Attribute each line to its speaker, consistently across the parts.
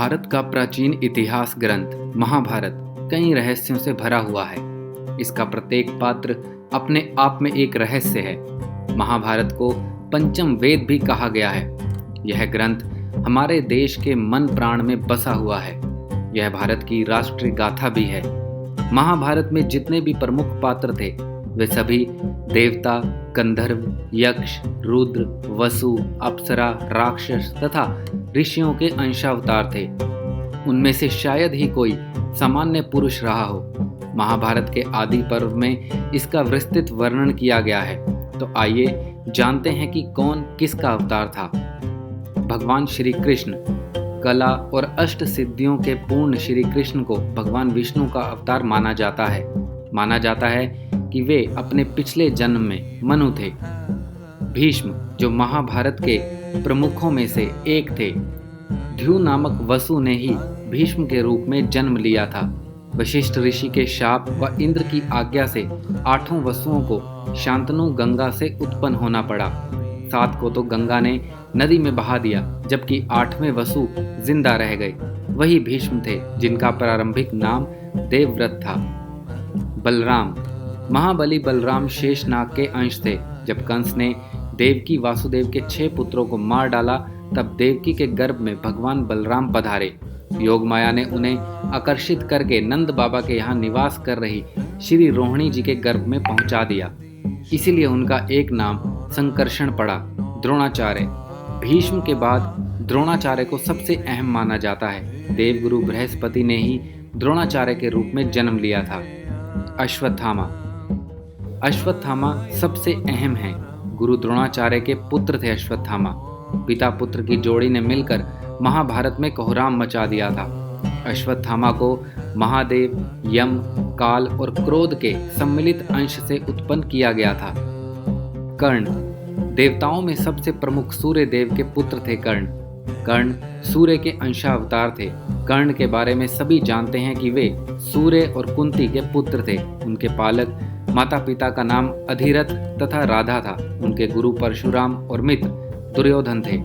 Speaker 1: भारत का प्राचीन इतिहास ग्रंथ महाभारत कई रहस्यों से भरा हुआ है। इसका प्रत्येक पात्र अपने आप में एक रहस्य है। महाभारत को पंचम वेद भी कहा गया है। यह ग्रंथ हमारे देश के मन प्राण में बसा हुआ है। यह भारत की राष्ट्रीय गाथा भी है। महाभारत में जितने भी प्रमुख पात्र थे वे सभी देवता, गंधर्व, यक्ष, रुद्र, वसु, अप्सरा, राक्षस तथा ऋषियों के अंशावतार थे। उनमें से शायद ही कोई सामान्य पुरुष रहा हो। महाभारत के आदि पर्व में इसका विस्तृत वर्णन किया गया है। तो आइए जानते हैं कि कौन किसका अवतार था। भगवान श्री कृष्ण, कला और अष्ट सिद्धियों के पूर्ण श्री कृष्ण को भगवान विष्णु का अवतार माना जाता है। माना जाता है कि वे अपने पिछले जन्म में मनु थे। भीष्म, जो महाभारत के प्रमुखों में से एक थे, ध्रुव नामक वसु ने ही भीष्म के रूप में जन्म लिया था। वशिष्ठ ऋषि के शाप व इंद्र की आज्ञा से 8 वसुओं को शांतनु गंगा से उत्पन्न होना पड़ा। 7 को तो गंगा ने नदी में बहा दिया, जबकि 8वें वसु जिंदा रह गए। वही भीष्म थे जिनका प्रारंभिक नाम देवव्रत था। बलराम, महाबली बलराम शेषनाग के अंश थे। जब कंस ने देवकी वासुदेव के 6 पुत्रों को मार डाला, तब देवकी के गर्भ में भगवान बलराम पधारे। योग माया ने उन्हें आकर्षित करके नंद बाबा के यहाँ निवास कर रही श्री रोहिणी जी के गर्भ में पहुंचा दिया। इसीलिए उनका एक नाम संकर्षण पड़ा, द्रोणाचार्य। भीष्म के बाद द्रोणाचार्य को सबसे अहम माना जाता है। देवगुरु बृहस्पति ने ही द्रोणाचार्य के रूप में जन्म लिया था। अश्वत्थामा, अश्वत्थामा सबसे अहम है। गुरु द्रोणाचार्य के पुत्र थे अश्वत्थामा। पिता पुत्र की जोड़ी ने मिलकर महाभारत में कोहराम मचा दिया था। अश्वत्थामा को महादेव, यम, काल और क्रोध के सम्मिलित अंश से उत्पन्न किया गया था। कर्ण, देवताओं में सबसे प्रमुख सूर्य देव के पुत्र थे कर्ण। कर्ण सूर्य के अंशावतार थे। कर्ण के बारे में सभी जानते हैं कि वे सूर्य और कुंती के पुत्र थे। उनके पालक माता पिता का नाम अधिरथ तथा राधा था। उनके गुरु परशुराम और मित्र दुर्योधन थे।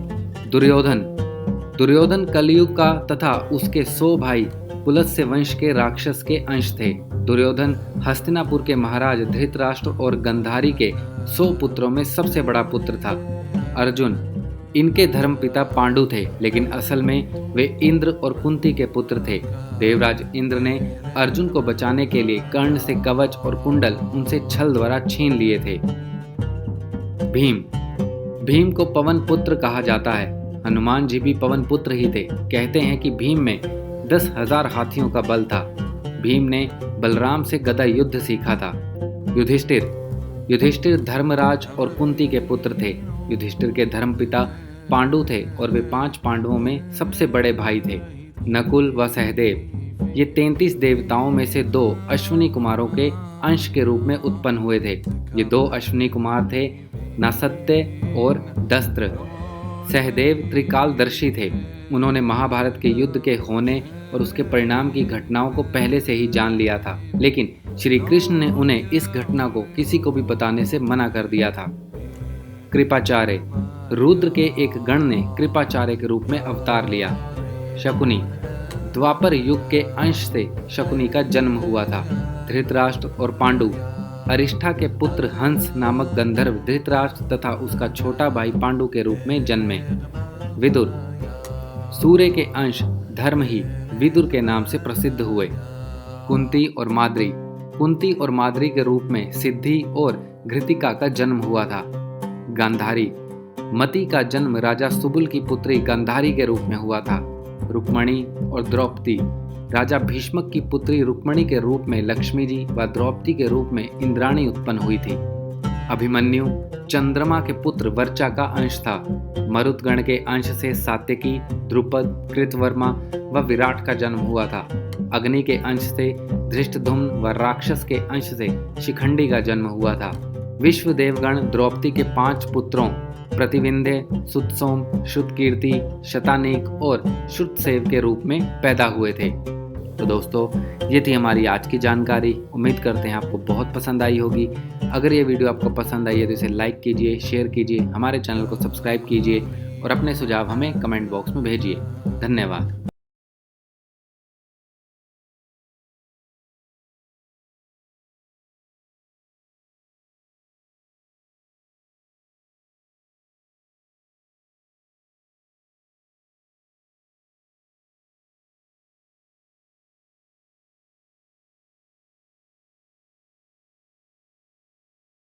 Speaker 1: दुर्योधन कलयुग का तथा उसके 100 भाई पुलत्स्य वंश के राक्षस के अंश थे। दुर्योधन हस्तिनापुर के महाराज धृतराष्ट्र और गंधारी के 100 पुत्रों में सबसे बड़ा पुत्र था। अर्जुन, इनके धर्मपिता पांडु थे, लेकिन असल में वे इंद्र और कुंती के पुत्र थे। देवराज इंद्र ने अर्जुन को बचाने के लिए कर्ण से कवच और कुंडल उनसे छल द्वारा छीन लिए थे। भीम को पवन पुत्र कहा जाता है। हनुमान जी भी पवन पुत्र ही थे। कहते हैं कि भीम में 10,000 हाथियों का बल था। भीम ने बलराम से गदा युद्ध सीखा था। युधिष्ठिर धर्मराज और कुंती के पुत्र थे। युधिष्ठिर के धर्मपिता पांडु थे और वे 5 पांडवों में सबसे बड़े भाई थे। नकुल व सहदेव, ये 33 देवताओं में से 2 अश्विनी कुमारों के अंश के रूप में उत्पन्न हुए थे। ये 2 अश्विनी कुमार थे, नासत्य और दस्त्र। सहदेव त्रिकालदर्शी थे। उन्होंने महाभारत के युद्ध के होने और उसके परिणाम की घटनाओं को पहले से ही जान लिया था, लेकिन श्री कृष्ण ने उन्हें इस घटना को किसी को भी बताने से मना कर दिया था। कृपाचार्य, रुद्र के एक गण ने कृपाचार्य के रूप में अवतार लिया। शकुनी, द्वापर युग के अंश से शकुनी का जन्म हुआ था। धृतराष्ट्र और पांडु, अरिष्ठा के पुत्र हंस नामक गंधर्व धृतराष्ट्र तथा उसका छोटा भाई पांडु के रूप में जन्मे। विदुर, सूर्य के अंश धर्म ही विदुर के नाम से प्रसिद्ध हुए। कुंती और माद्री के रूप में सिद्धि और घृतिका का जन्म हुआ था। गांधारी, मति का जन्म राजा सुबुल की पुत्री गांधारी के रूप में हुआ था। रुक्मणी और द्रौपदी, राजा भीष्मक की पुत्री रुक्मणी के रूप में लक्ष्मी जी व द्रौपदी के रूप में इंद्राणी उत्पन्न हुई थी। अभिमन्यु चंद्रमा के पुत्र वर्चा का अंश था। मरुतगण के अंश से सात्यकी, द्रुपद, कृतवर्मा व विराट का जन्म हुआ था। अग्नि के अंश से धृष्टद्युम्न व राक्षस के अंश से शिखंडी का जन्म हुआ था। विश्व देवगण द्रौपदी के 5 पुत्रों प्रतिविंध्य, सुतसोम, श्रुतकीर्ति, शतानीक और श्रुतसेव के रूप में पैदा हुए थे। तो दोस्तों, ये थी हमारी आज की जानकारी। उम्मीद करते हैं आपको बहुत पसंद आई होगी। अगर ये वीडियो आपको पसंद आई है तो इसे लाइक कीजिए, शेयर कीजिए, हमारे चैनल को सब्सक्राइब कीजिए और अपने सुझाव हमें कमेंट बॉक्स में भेजिए। धन्यवाद।